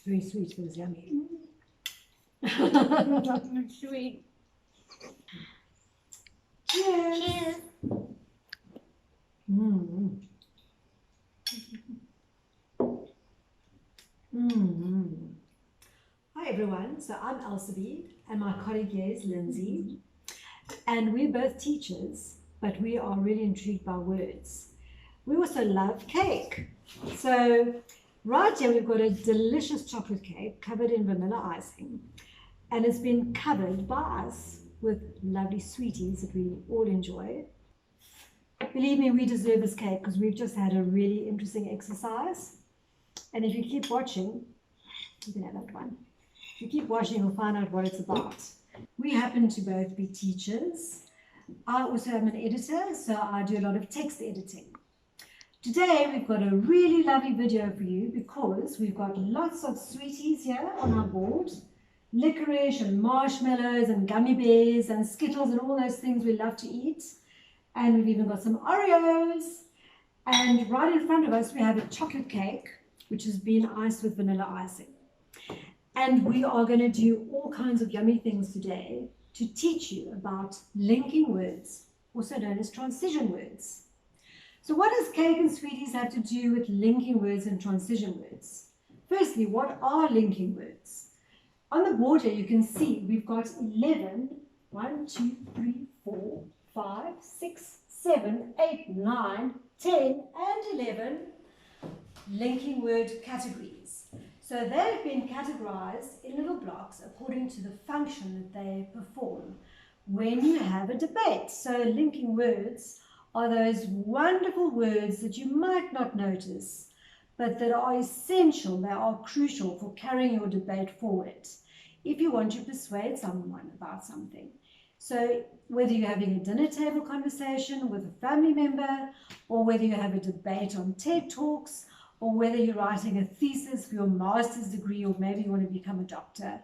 very sweet, but it's yummy. It's sweet. Cheers. Cheers. Mm. Mm. Hi everyone, so I'm Elsibe and my colleague here is Lindsey, and we're both teachers, but we are really intrigued by words. We also love cake. So right here we've got a delicious chocolate cake covered in vanilla icing, and it's been covered by us with lovely sweeties that we all enjoy. Believe me, we deserve this cake because we've just had a really interesting exercise. And if you keep watching, you can have that one. If you keep watching, you'll find out what it's about. We happen to both be teachers. I also am an editor, so I do a lot of text editing. Today, we've got a really lovely video for you because we've got lots of sweeties here on our board. Licorice and marshmallows and gummy bears and Skittles and all those things we love to eat. And we've even got some Oreos. And right in front of us, we have a chocolate cake, which has been iced with vanilla icing. And we are going to do all kinds of yummy things today to teach you about linking words, also known as transition words. So what does cake and sweeties have to do with linking words and transition words? Firstly, what are linking words? On the board here, you can see we've got 11, 1, 2, 3, 4, 5, 6, 7, 8, 9, 10, and 11 linking word categories. So they've been categorized in little blocks according to the function that they perform when you have a debate. So linking words are those wonderful words that you might not notice, but that are essential, they are crucial for carrying your debate forward if you want to persuade someone about something. So whether you're having a dinner table conversation with a family member, or whether you have a debate on TED Talks, or whether you're writing a thesis for your master's degree, or maybe you want to become a doctor,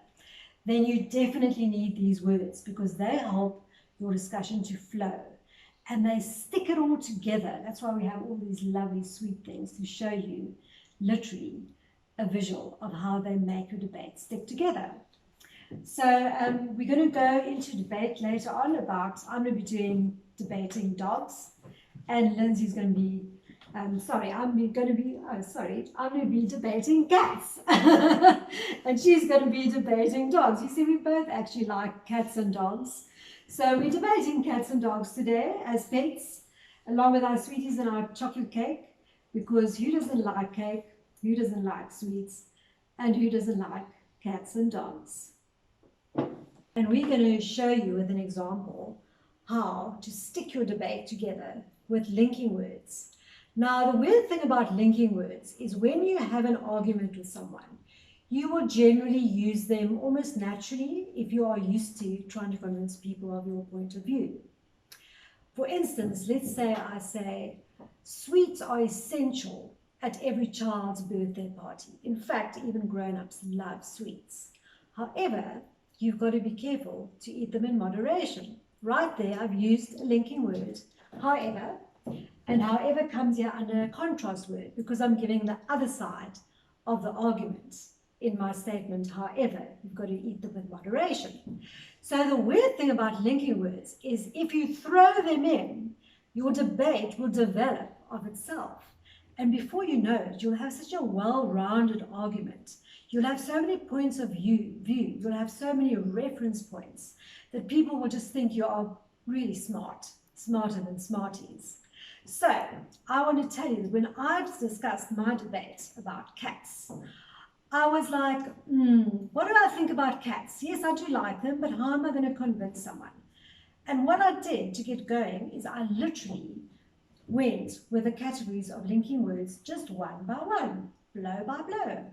then you definitely need these words because they help your discussion to flow. And they stick it all together. That's why we have all these lovely sweet things to show you, literally, a visual of how they make your debate stick together. So we're going to go into debate later on about, I'm going to be doing debating dogs, and Lindsey's going to be, I'm going to be debating cats. And she's going to be debating dogs. You see, we both actually like cats and dogs. So we're debating cats and dogs today as pets, along with our sweeties and our chocolate cake, because who doesn't like cake, who doesn't like sweets, and who doesn't like cats and dogs? And we're going to show you with an example how to stick your debate together with linking words. Now, the weird thing about linking words is when you have an argument with someone, you will generally use them almost naturally if you are used to trying to convince people of your point of view. For instance, let's say I say, sweets are essential at every child's birthday party. In fact, even grown-ups love sweets. However, you've got to be careful to eat them in moderation. Right there, I've used a linking word, however, and however comes here under a contrast word because I'm giving the other side of the argument in my statement. However, you've got to eat them with moderation. So the weird thing about linking words is if you throw them in, your debate will develop of itself. And before you know it, you'll have such a well-rounded argument. You'll have so many points of view, you'll have so many reference points that people will just think you are really smart, smarter than smarties. So I want to tell you that when I discussed my debate about cats, I was like, what do I think about cats? Yes, I do like them, but how am I going to convince someone? And what I did to get going is I literally went with the categories of linking words just one by one, blow by blow.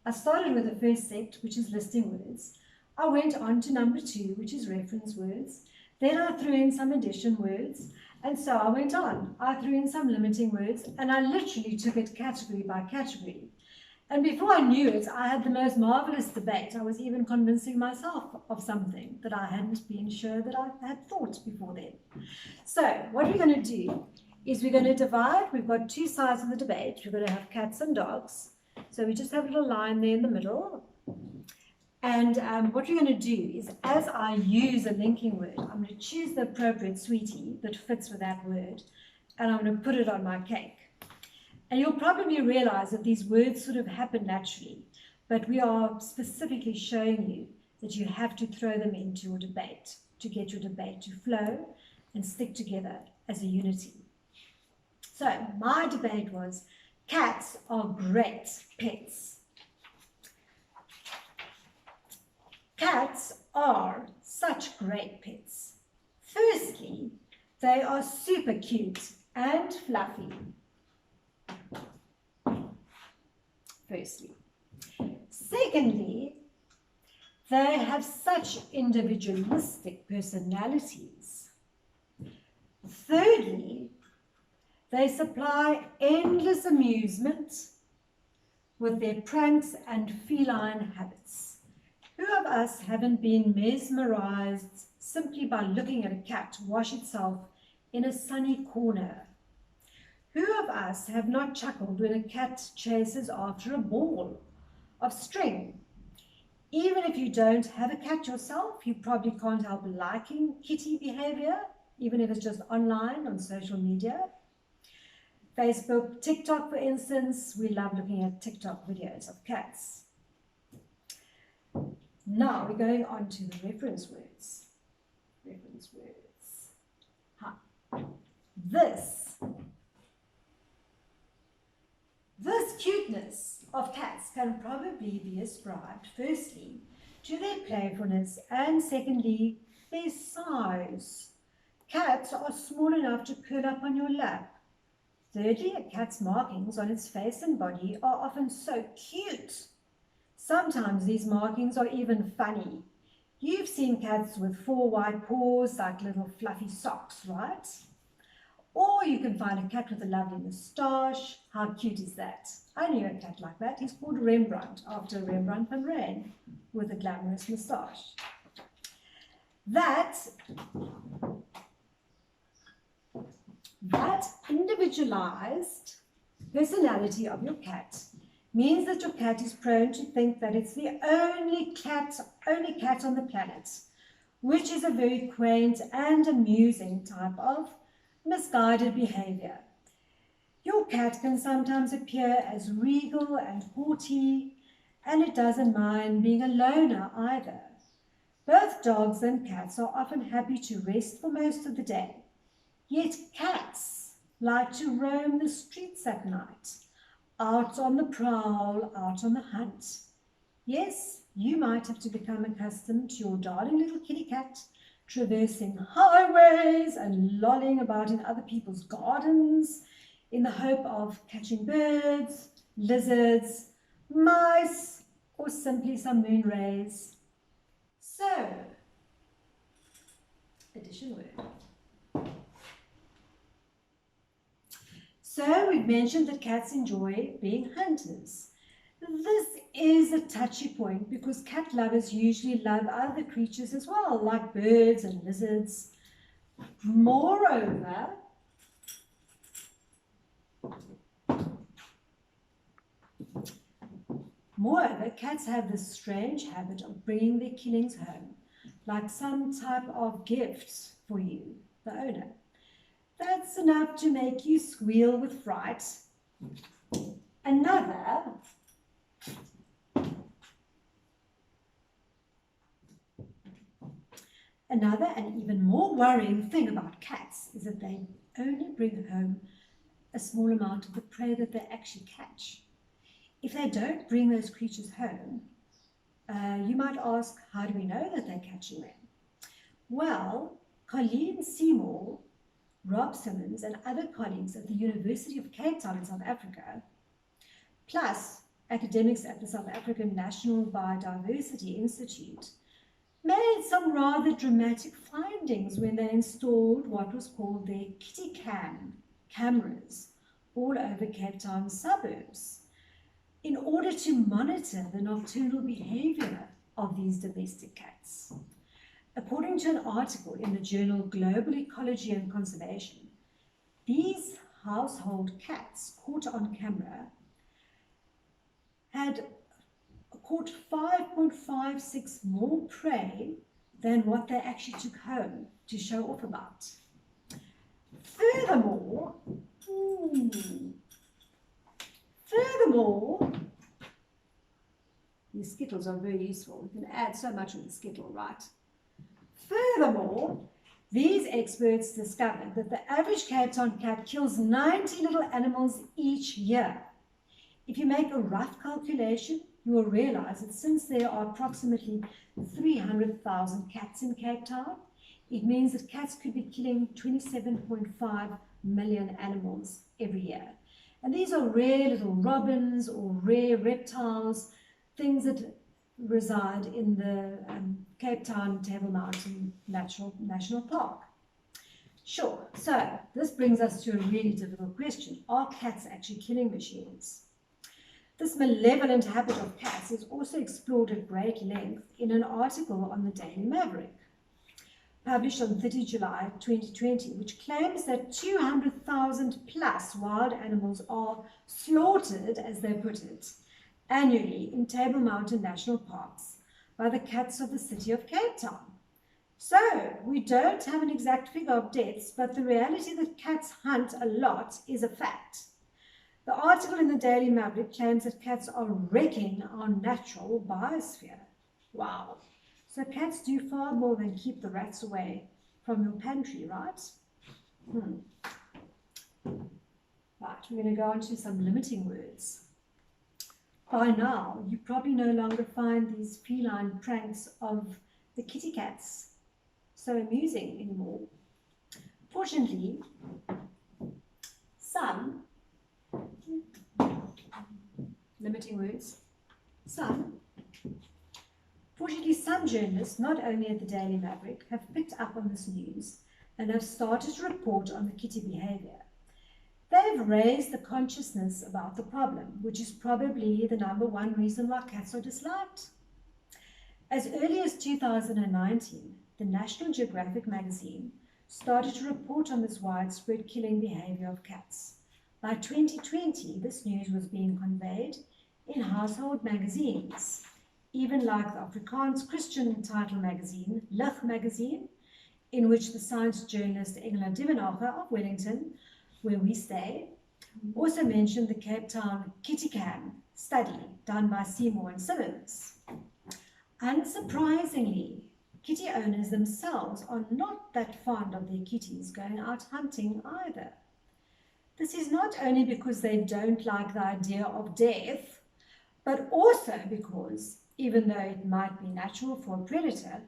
I started with the first set, which is listing words. I went on to number 2, which is reference words. Then I threw in some addition words. And so I went on. I threw in some limiting words, and I literally took it category by category. And before I knew it, I had the most marvelous debate. I was even convincing myself of something that I hadn't been sure that I had thought before then. So what we're going to do is we're going to divide. We've got 2 sides of the debate. We're going to have cats and dogs. So we just have a little line there in the middle. And what we're going to do is, as I use a linking word, I'm going to choose the appropriate sweetie that fits with that word, and I'm going to put it on my cake. And you'll probably realize that these words sort of happen naturally, but we are specifically showing you that you have to throw them into your debate to get your debate to flow and stick together as a unity. So my debate was, cats are great pets. Cats are such great pets. Firstly, they are super cute and fluffy. Firstly. Secondly, they have such individualistic personalities. Thirdly, they supply endless amusement with their pranks and feline habits. Who of us haven't been mesmerized simply by looking at a cat wash itself in a sunny corner? Who of us have not chuckled when a cat chases after a ball of string? Even if you don't have a cat yourself, you probably can't help liking kitty behavior, even if it's just online on social media. Facebook, TikTok, for instance, we love looking at TikTok videos of cats. Now we're going on to the reference words. Reference words. This cuteness of cats can probably be ascribed, firstly, to their playfulness, and secondly, their size. Cats are small enough to curl up on your lap. Thirdly, a cat's markings on its face and body are often so cute. Sometimes these markings are even funny. You've seen cats with 4 white paws like little fluffy socks, right? Or you can find a cat with a lovely moustache. How cute is that? I knew a cat like that. He's called Rembrandt, after Rembrandt van Rijn, with a glamorous moustache. That individualized personality of your cat means that your cat is prone to think that it's the only cat on the planet, which is a very quaint and amusing type of misguided behavior. Your cat can sometimes appear as regal and haughty, and it doesn't mind being a loner either. Both dogs and cats are often happy to rest for most of the day, yet cats like to roam the streets at night, out on the prowl, out on the hunt. Yes, you might have to become accustomed to your darling little kitty cat traversing highways and lolling about in other people's gardens in the hope of catching birds, lizards, mice, or simply some moon rays. So, addition word. So we've mentioned that cats enjoy being hunters. This is a touchy point because cat lovers usually love other creatures as well, like birds and lizards. Moreover, cats have this strange habit of bringing their killings home, like some type of gift for you, the owner. That's enough to make you squeal with fright. Another and even more worrying thing about cats is that they only bring home a small amount of the prey that they actually catch. If they don't bring those creatures home, you might ask, how do we know that they're catching them? Well, Colleen Seymour, Rob Simmons, and other colleagues at the University of Cape Town in South Africa, plus academics at the South African National Biodiversity Institute, made some rather dramatic findings when they installed what was called their kitty cam cameras all over Cape Town's suburbs in order to monitor the nocturnal behavior of these domestic cats. According to an article in the journal Global Ecology and Conservation, these household cats caught on camera had caught 5.56 more prey than what they actually took home to show off about. Furthermore, these skittles are very useful. You can add so much in the skittle, right? Furthermore, these experts discovered that the average Cape Town cat kills 90 little animals each year. If you make a rough calculation, you will realize that since there are approximately 300,000 cats in Cape Town, it means that cats could be killing 27.5 million animals every year. And these are rare little robins or rare reptiles, things that reside in the Cape Town Table Mountain National Park. Sure, so this brings us to a really difficult question. Are cats actually killing machines? This malevolent habit of cats is also explored at great length in an article on the Daily Maverick, published on 30 July 2020, which claims that 200,000 plus wild animals are slaughtered, as they put it, annually in Table Mountain National Parks by the cats of the city of Cape Town. So, we don't have an exact figure of deaths, but the reality that cats hunt a lot is a fact. The article in the Daily Maverick claims that cats are wrecking our natural biosphere. Wow. So cats do far more than keep the rats away from your pantry, right? Right, we're going to go on to some limiting words. By now, you probably no longer find these feline pranks of the kitty cats so amusing anymore. Fortunately, some limiting words, Fortunately, some journalists, not only at the Daily Maverick, have picked up on this news and have started to report on the kitty behavior. They've raised the consciousness about the problem, which is probably the #1 reason why cats are disliked. As early as 2019, the National Geographic magazine started to report on this widespread killing behavior of cats. By 2020, this news was being conveyed in household magazines, even like the Afrikaans Christian title magazine, Lig magazine, in which the science journalist Engela Divenhager of Wellington, where we stay, also mentioned the Cape Town Kitty Cam study done by Seymour and Simmons. Unsurprisingly, kitty owners themselves are not that fond of their kitties going out hunting either. This is not only because they don't like the idea of death, but also because, even though it might be natural for a predator,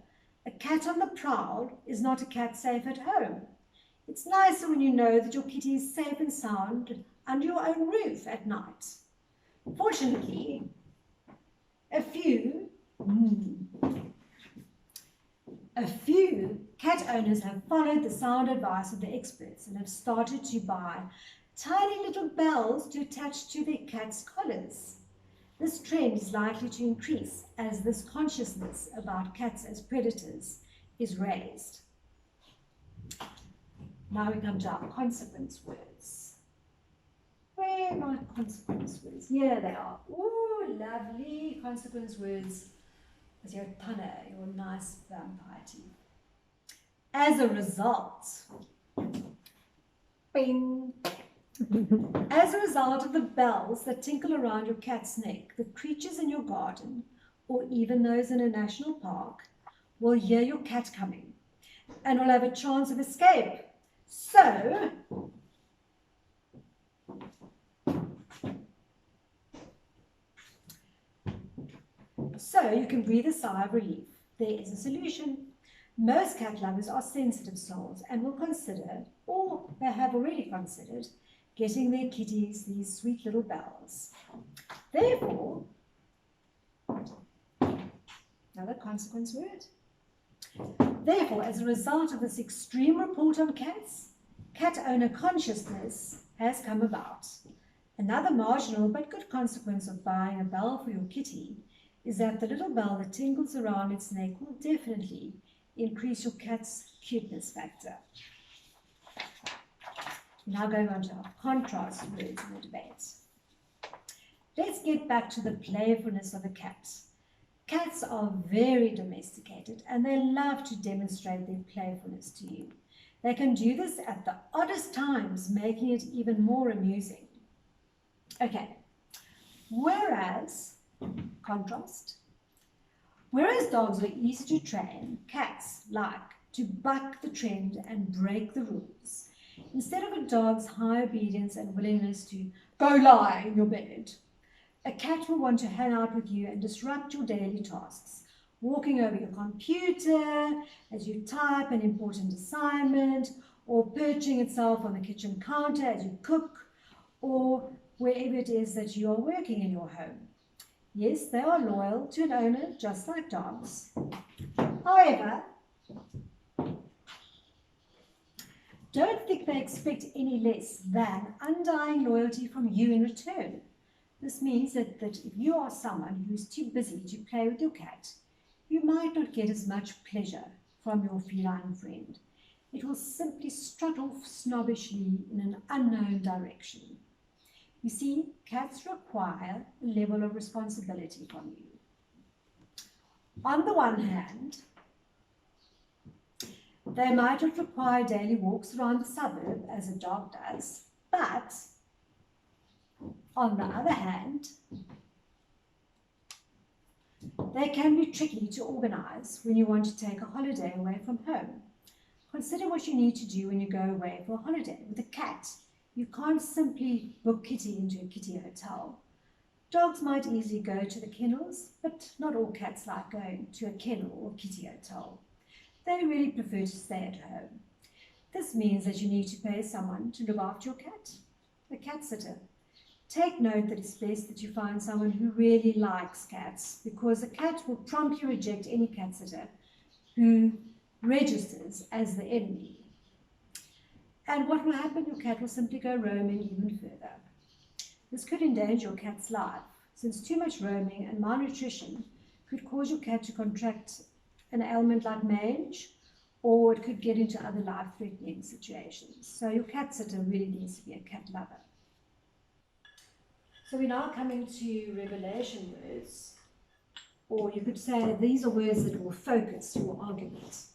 a cat on the prowl is not a cat safe at home. It's nicer when you know that your kitty is safe and sound under your own roof at night. Fortunately, a few cat owners have followed the sound advice of the experts and have started to buy tiny little bells to attach to their cats' collars. This trend is likely to increase as this consciousness about cats as predators is raised. Now we come to our consequence words. Where are my consequence words? Here they are. Ooh, lovely consequence words. As your tanne, your nice vampire teeth. As a result, bing. As a result of the bells that tinkle around your cat's neck, the creatures in your garden, or even those in a national park, will hear your cat coming and will have a chance of escape. So, you can breathe a sigh of relief. There is a solution. Most cat lovers are sensitive souls and will consider, or they have already considered, getting their kitties these sweet little bells. Therefore, another consequence word. Therefore, as a result of this extreme report on cats, cat owner consciousness has come about. Another marginal but good consequence of buying a bell for your kitty is that the little bell that tingles around its neck will definitely increase your cat's cuteness factor. Now going on to our contrast words in the debate. Let's get back to the playfulness of a cat. Cats are very domesticated and they love to demonstrate their playfulness to you. They can do this at the oddest times, making it even more amusing. Okay, whereas dogs are easy to train, cats like to buck the trend and break the rules. Instead of a dog's high obedience and willingness to go lie in your bed, a cat will want to hang out with you and disrupt your daily tasks, walking over your computer as you type an important assignment, or perching itself on the kitchen counter as you cook, or wherever it is that you are working in your home. Yes, they are loyal to an owner just like dogs. However, don't think they expect any less than undying loyalty from you in return. This means that if you are someone who is too busy to play with your cat, you might not get as much pleasure from your feline friend. It will simply strut off snobbishly in an unknown direction. You see, cats require a level of responsibility from you. On the one hand, they might not require daily walks around the suburb as a dog does, but on the other hand, they can be tricky to organise when you want to take a holiday away from home. Consider what you need to do when you go away for a holiday. With a cat, you can't simply book Kitty into a kitty hotel. Dogs might easily go to the kennels, but not all cats like going to a kennel or kitty hotel. They really prefer to stay at home. This means that you need to pay someone to look after your cat, a cat sitter. Take note that it's best that you find someone who really likes cats, because a cat will promptly reject any cat sitter who registers as the enemy. And what will happen? Your cat will simply go roaming even further. This could endanger your cat's life, since too much roaming and malnutrition could cause your cat to contract an ailment like mange, or it could get into other life-threatening situations. So your cat sitter really needs to be a cat lover. So we're now coming to revelation words, or you could say these are words that will focus your argument.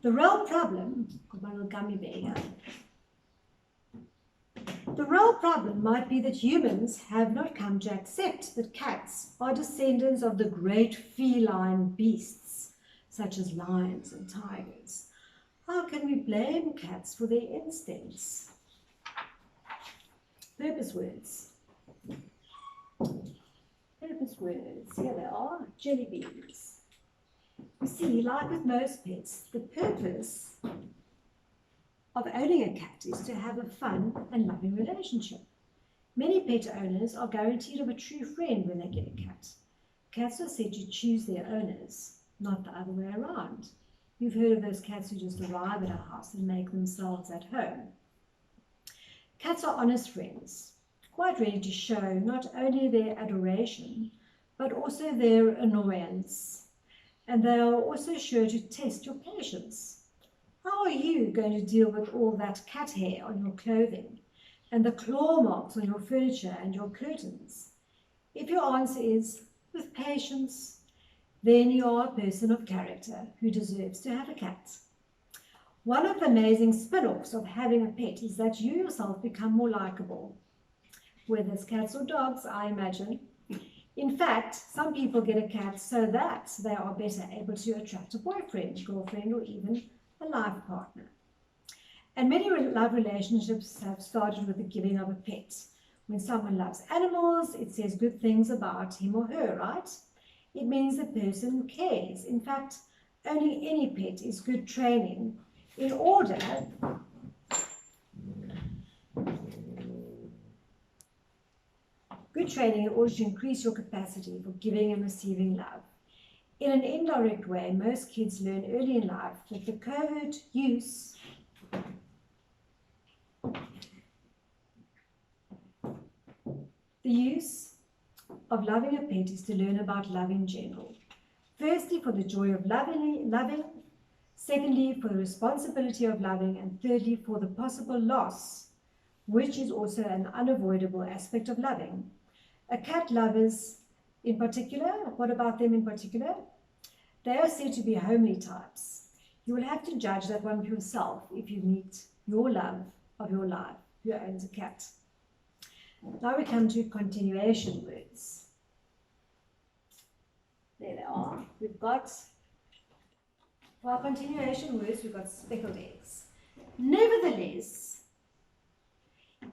The real problem, got my little gummy bear here. The real problem might be that humans have not come to accept that cats are descendants of the great feline beasts, such as lions and tigers. How can we blame cats for their instincts? Purpose words. Purpose words, here they are, jelly beans. You see, like with most pets, the purpose of owning a cat is to have a fun and loving relationship. Many pet owners are guaranteed of a true friend when they get a cat. Cats are said to choose their owners, not the other way around. You've heard of those cats who just arrive at a house and make themselves at home. Cats are honest friends, quite ready to show not only their adoration, but also their annoyance. And they are also sure to test your patience. How are you going to deal with all that cat hair on your clothing and the claw marks on your furniture and your curtains? If your answer is with patience, then you are a person of character who deserves to have a cat. One of the amazing spin-offs of having a pet is that you yourself become more likable, whether it's cats or dogs, I imagine. In fact, some people get a cat so that they are better able to attract a boyfriend, girlfriend, or even a life partner. And many love relationships have started with the giving of a pet. When someone loves animals, it says good things about him or her, right? It means the person cares. In fact, owning any pet is good training in order to increase your capacity for giving and receiving love. In an indirect way, most kids learn early in life that the covert use of loving a pet is to learn about love in general. Firstly, for the joy of loving, secondly, for the responsibility of loving, and thirdly, for the possible loss, which is also an unavoidable aspect of loving. Cat lovers in particular, what about them in particular? They are said to be homely types. You will have to judge that one for yourself if you meet your love of your life who owns a cat. Now we come to continuation words. There they are. We've got, for our continuation words, we've got speckled eggs. Nevertheless,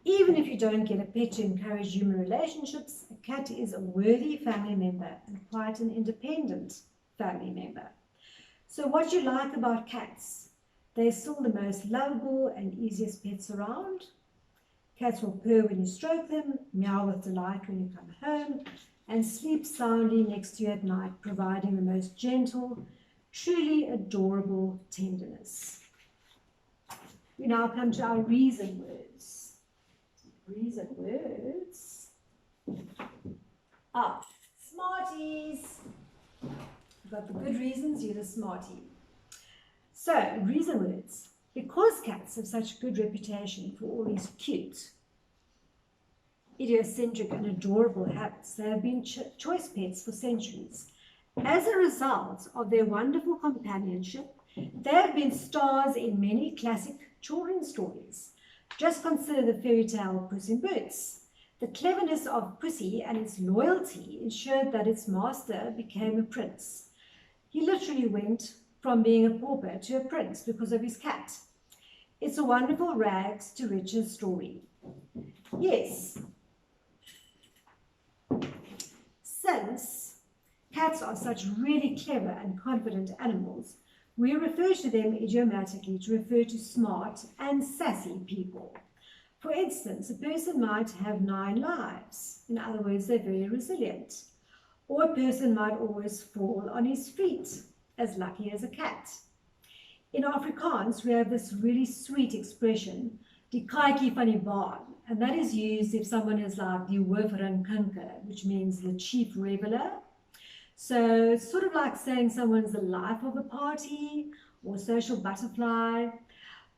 even if you don't get a pet to encourage human relationships, a cat is a worthy family member and quite an independent family member. So what you like about cats? They're still the most lovable and easiest pets around. Cats will purr when you stroke them, meow with delight when you come home, and sleep soundly next to you at night, providing the most gentle, truly adorable tenderness. We now come to our reason words. Reason words. Smarties. You've got the good reasons, you're the smartie. So, reason words. Because cats have such good reputation for all these cute, idiosyncratic and adorable habits, they have been choice pets for centuries. As a result of their wonderful companionship, they have been stars in many classic children's stories. Just consider the fairy tale Puss in Boots. The cleverness of Pussy and its loyalty ensured that its master became a prince. He literally went from being a pauper to a prince because of his cat. It's a wonderful rags to riches story. Yes. Since cats are such really clever and confident animals, we refer to them idiomatically to refer to smart and sassy people. For instance, a person might have 9 lives. In other words, they're very resilient. Or a person might always fall on his feet, as lucky as a cat. In Afrikaans, we have this really sweet expression, die katjie van die baan, and that is used if someone is like die hoofrinkinker, which means the chief reveler. So it's sort of like saying someone's the life of a party or social butterfly,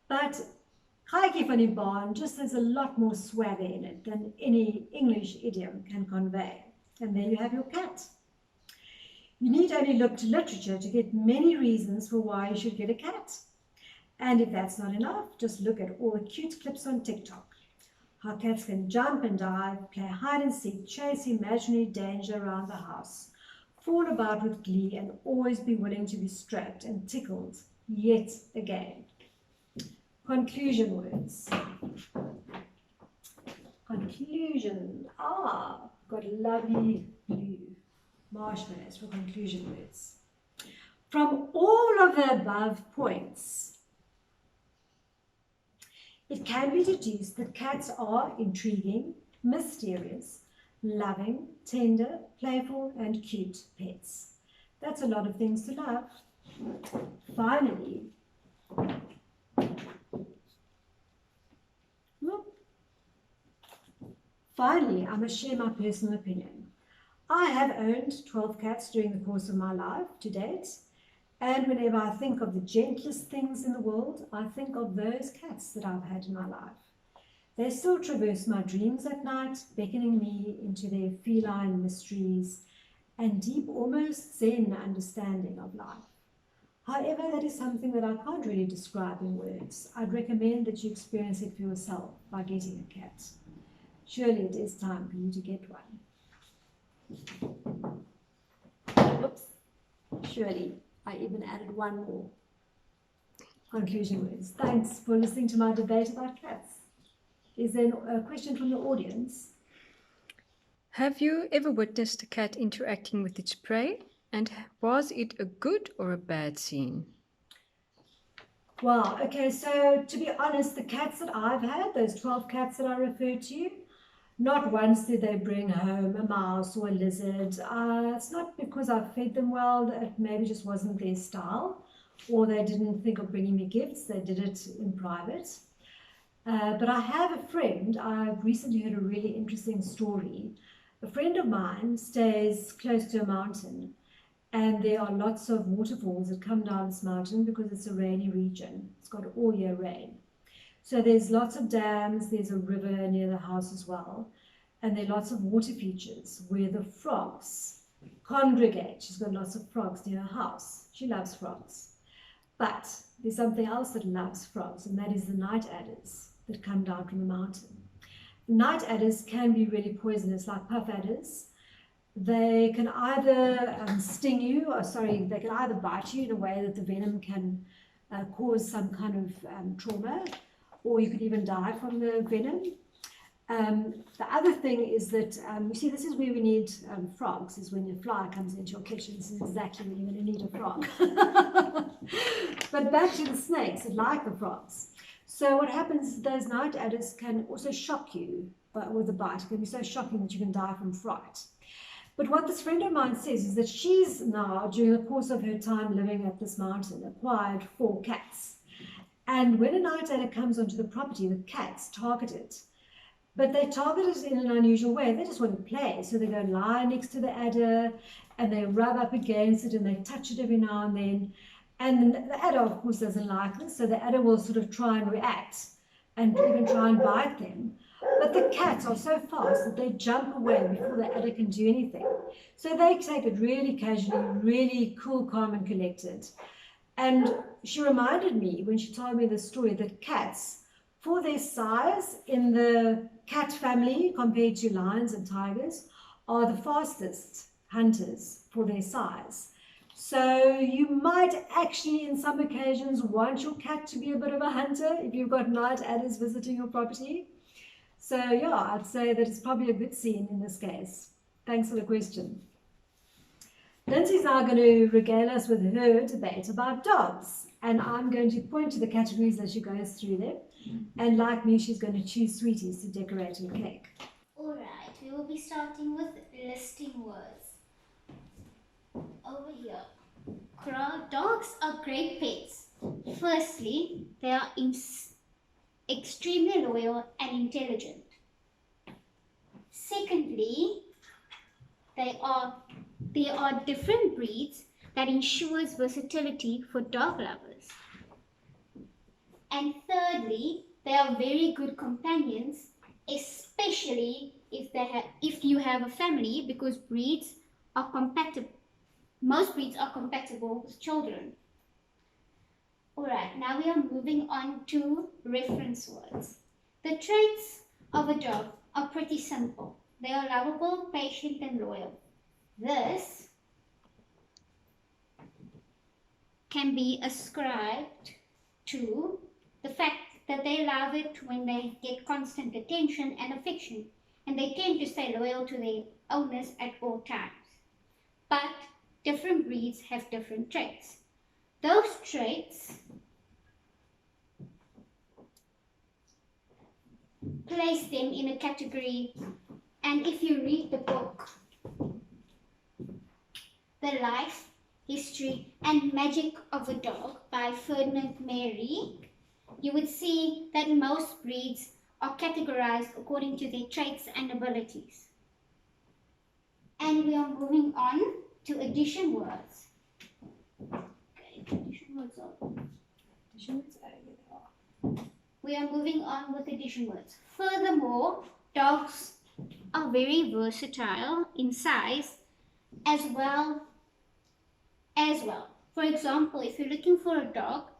but katjie van die baan just has a lot more swagger in it than any English idiom can convey. And there you have your cat. You need only look to literature to get many reasons for why you should get a cat. And if that's not enough, just look at all the cute clips on TikTok. How cats can jump and dive, play hide and seek, chase imaginary danger around the house, fall about with glee, and always be willing to be stroked and tickled yet again. Conclusion words. Conclusion. Got lovely blue marshmallows for conclusion words. From all of the above points, it can be deduced that cats are intriguing, mysterious, loving, tender, playful, and cute pets. That's a lot of things to love. Finally, I must share my personal opinion. I have owned 12 cats during the course of my life to date, and whenever I think of the gentlest things in the world, I think of those cats that I've had in my life. They still traverse my dreams at night, beckoning me into their feline mysteries and deep, almost Zen understanding of life. However, that is something that I can't really describe in words. I'd recommend that you experience it for yourself by getting a cat. Surely it is time for you to get one. Oops. Surely I even added one more. Conclusion words. Thanks for listening to my debate about cats. Is there a question from the audience? Have you ever witnessed a cat interacting with its prey? And was it a good or a bad scene? Wow, okay, so to be honest, the cats that I've had, those 12 cats that I referred to, not once did they bring home a mouse or a lizard. It's not because I fed them well, it maybe just wasn't their style, or they didn't think of bringing me gifts, they did it in private. But I have a friend, I've recently heard a really interesting story. A friend of mine stays close to a mountain, and there are lots of waterfalls that come down this mountain because it's a rainy region. It's got all year rain. So there's lots of dams, there's a river near the house as well. and there are lots of water features where the frogs congregate. She's got lots of frogs near her house. She loves frogs. But there's something else that loves frogs, and that is the night adders that come down from the mountain. Night adders can be really poisonous, like puff adders. They can either sting you, they can either bite you in a way that the venom can cause some kind of trauma, or you could even die from the venom. The other thing is that, you see, this is where we need frogs, is when a fly comes into your kitchen. This is exactly when you're going to need a frog. But back to the snakes that like the frogs. So what happens is those night adders can also shock you with a bite. It can be so shocking that you can die from fright. But what this friend of mine says is that she's now, during the course of her time living at this mountain, acquired 4 cats. And when a night adder comes onto the property, the cats target it. But they target it in an unusual way. They just want to play. So they go lie next to the adder, and they rub up against it, and they touch it every now and then. And the adder, of course, doesn't like this. So the adder will sort of try and react and even try and bite them. But the cats are so fast that they jump away before the adder can do anything. So they take it really casually, really cool, calm, and collected. And she reminded me, when she told me this story, that cats, for their size in the cat family compared to lions and tigers, are the fastest hunters for their size. So you might actually, in some occasions, want your cat to be a bit of a hunter if you've got night adders visiting your property. So yeah, I'd say that it's probably a good scene in this case. Thanks for the question. Lindsey's now going to regale us with her debate about dogs. And I'm going to point to the categories as she goes through them. And like me, she's going to choose sweeties to decorate her cake. Alright, we will be starting with listing words. Over here. Dogs are great pets. Firstly, they are extremely loyal and intelligent. Secondly, there are different breeds that ensures versatility for dog lovers. And thirdly, they are very good companions, especially if you have a family, because breeds are compatible. Most breeds are compatible with children. Alright, now we are moving on to reference words. The traits of a dog are pretty simple. They are lovable, patient, and loyal. This can be ascribed to the fact that they love it when they get constant attention and affection, and they tend to stay loyal to their owners at all times. But different breeds have different traits. Those traits place them in a category, and if you read the book, The Life, History and Magic of a Dog by Ferdinand Mary, you would see that most breeds are categorized according to their traits and abilities. And we are moving on to addition words. Okay, addition words are. We are moving on with addition words. Furthermore, dogs are very versatile in size as well. For example, if you're looking for a dog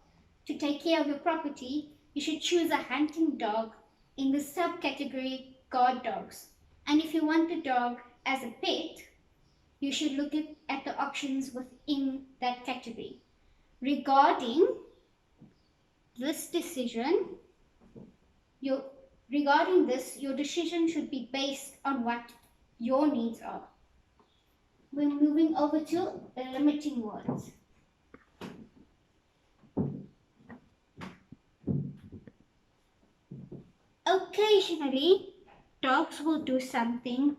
to take care of your property, you should choose a hunting dog in the subcategory guard dogs. And if you want a dog as a pet, you should look at the options within that category. Regarding this decision, your decision should be based on what your needs are. We're moving over to limiting words. Occasionally, dogs will do something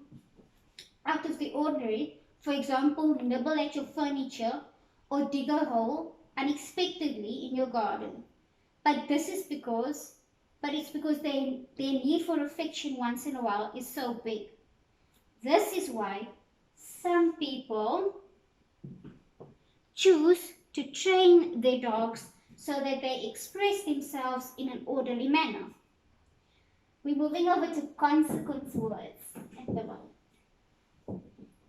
out of the ordinary. For example, nibble at your furniture or dig a hole unexpectedly in your garden. But it's because their need for affection once in a while is so big. This is why some people choose to train their dogs so that they express themselves in an orderly manner. We're moving over to consequence words. at the moment.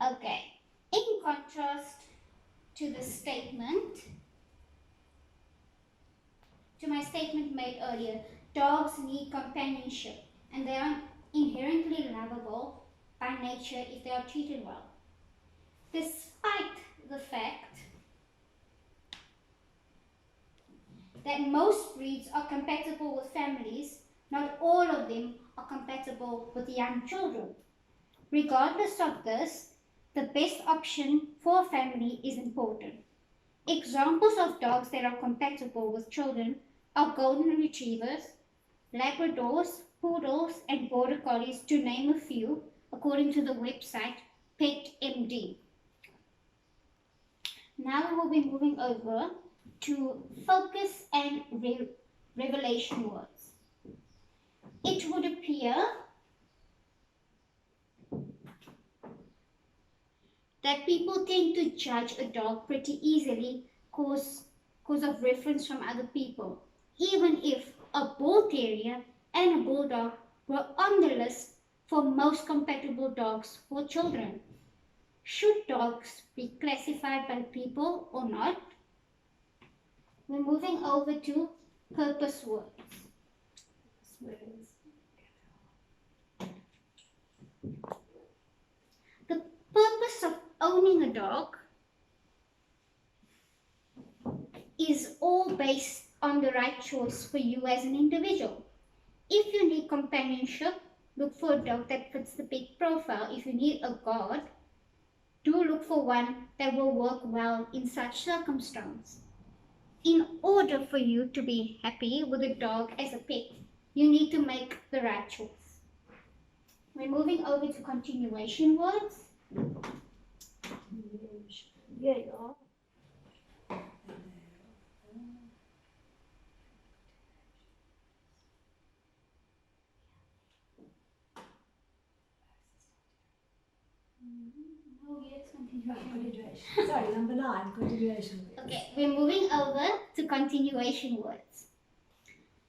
Okay, in contrast to the statement, to my statement made earlier, dogs need companionship and they are inherently lovable by nature if they are treated well. Despite the fact that most breeds are compatible with families, not all of them are compatible with young children. Regardless of this, the best option for a family is important. Examples of dogs that are compatible with children are golden retrievers, Labradors, poodles, and border collies, to name a few, according to the website PetMD. Now we will be moving over to focus and revelation words. It would appear that people tend to judge a dog pretty easily because of reference from other people, even if a bull terrier and a bulldog were on the list for most compatible dogs for children. Should dogs be classified by people or not? We're moving over to purpose words. The purpose of owning a dog is all based on the right choice for you as an individual. If you need companionship, look for a dog that fits the pet profile. If you need a guard, do look for one that will work well in such circumstance. In order for you to be happy with a dog as a pet, you need to make the right choice. We're moving over to continuation words. Yeah, you are. Oh, yes, continuation. Continuation. Sorry, number 9, continuation. Okay, we're moving over to continuation words.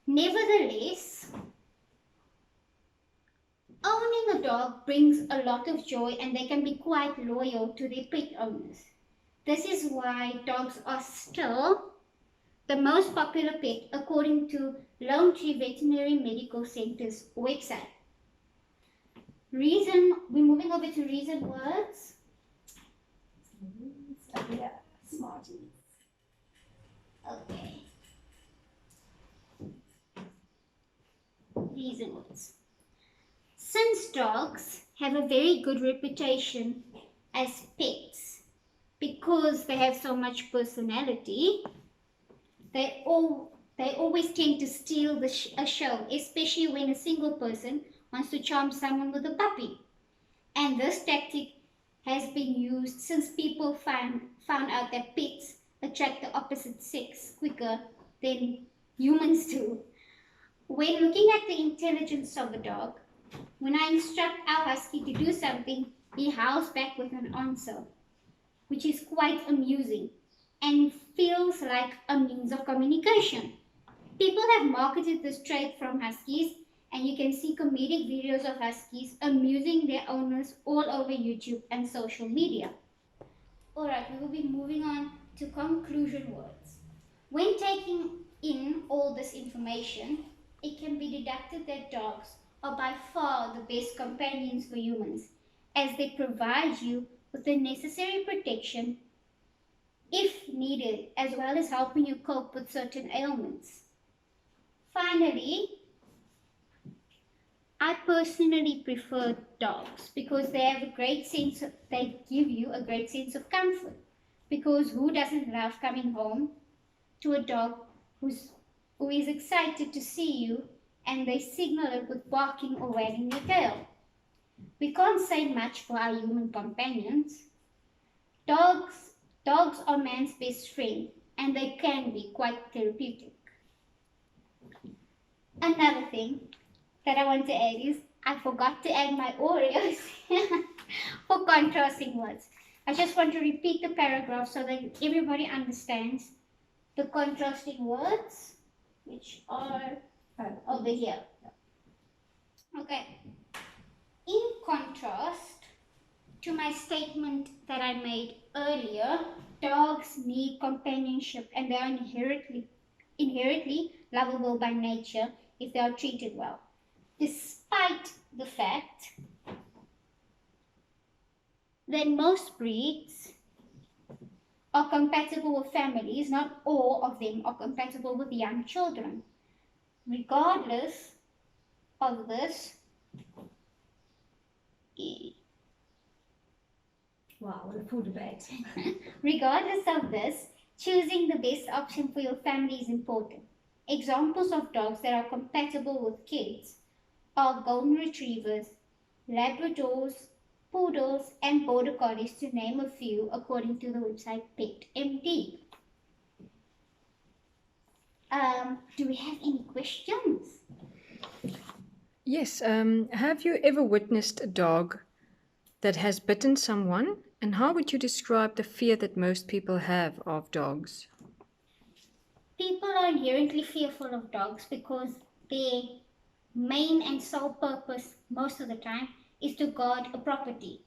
Nevertheless, owning a dog brings a lot of joy and they can be quite loyal to their pet owners. This is why dogs are still the most popular pet according to Lone Tree Veterinary Medical Center's website. Reason, we're moving over to reason words. Yeah, smarties. Okay. Reason words. Since dogs have a very good reputation as pets because they have so much personality, they always tend to steal a show, especially when a single person wants to charm someone with a puppy. And this tactic has been used since people found out that pets attract the opposite sex quicker than humans do. When looking at the intelligence of a dog, when I instruct our husky to do something, he howls back with an answer, which is quite amusing and feels like a means of communication. People have marketed this trait from huskies, and you can see comedic videos of huskies amusing their owners all over YouTube and social media. Alright, we will be moving on to conclusion words. When taking in all this information, it can be deducted that dogs are by far the best companions for humans, as they provide you with the necessary protection if needed, as well as helping you cope with certain ailments. Finally, I personally prefer dogs because they give you a great sense of comfort. Because who doesn't love coming home to a dog who is excited to see you and they signal it with barking or wagging their tail? We can't say much for our human companions. Dogs are man's best friend and they can be quite therapeutic. Another thing that I want to add is I forgot to add my Oreos for contrasting words. I just want to repeat the paragraph so that everybody understands the contrasting words, which are over here. Okay. In contrast to my statement that I made earlier, dogs need companionship and they are inherently lovable by nature if they are treated well. Despite the fact that most breeds are compatible with families, not all of them are compatible with young children. Regardless of this, Wow, what a full debate. regardless of this, choosing the best option for your family is important. Examples of dogs that are compatible with kids are golden retrievers, labradors, poodles, and border collies, to name a few, according to the website PetMD. Do we have any questions? Yes, have you ever witnessed a dog that has bitten someone? And how would you describe the fear that most people have of dogs? People are inherently fearful of dogs because their main and sole purpose, most of the time, is to guard a property.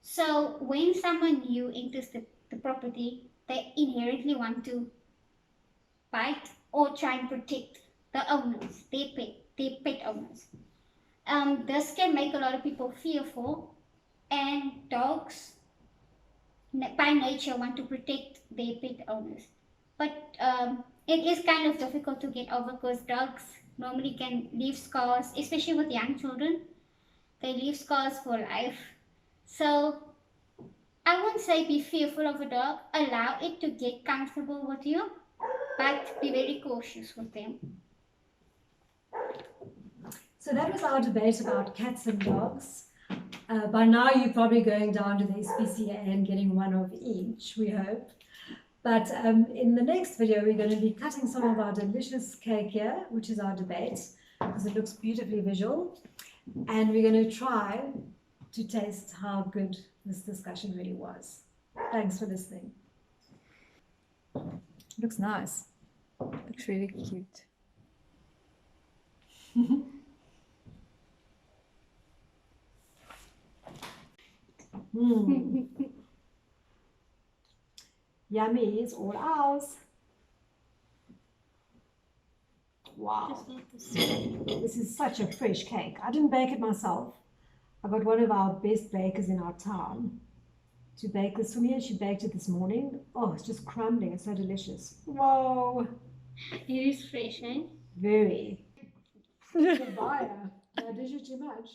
So when someone new enters the property, they inherently want to bite or try and protect the owners, their pet owners. This can make a lot of people fearful, and dogs by nature want to protect their pet owners. But it is kind of difficult to get over because dogs normally can leave scars, especially with young children. They leave scars for life. So I wouldn't say be fearful of a dog. Allow it to get comfortable with you, but be very cautious with them. So that was our debate about cats and dogs. By now you're probably going down to the SPCA and getting one of each, we hope. But in the next video, we're going to be cutting some of our delicious cake here, which is our debate, because it looks beautifully visual. And we're going to try to taste how good this discussion really was. Thanks for listening. Looks nice. Looks really cute. Yummy, it's all ours. Wow. This is such a fresh cake. I didn't bake it myself. I got one of our best bakers in our town to bake this for me, and she baked it this morning. Oh, it's just crumbling. It's so delicious. Whoa. It is fresh, eh? Very. The buyer. I did you too much.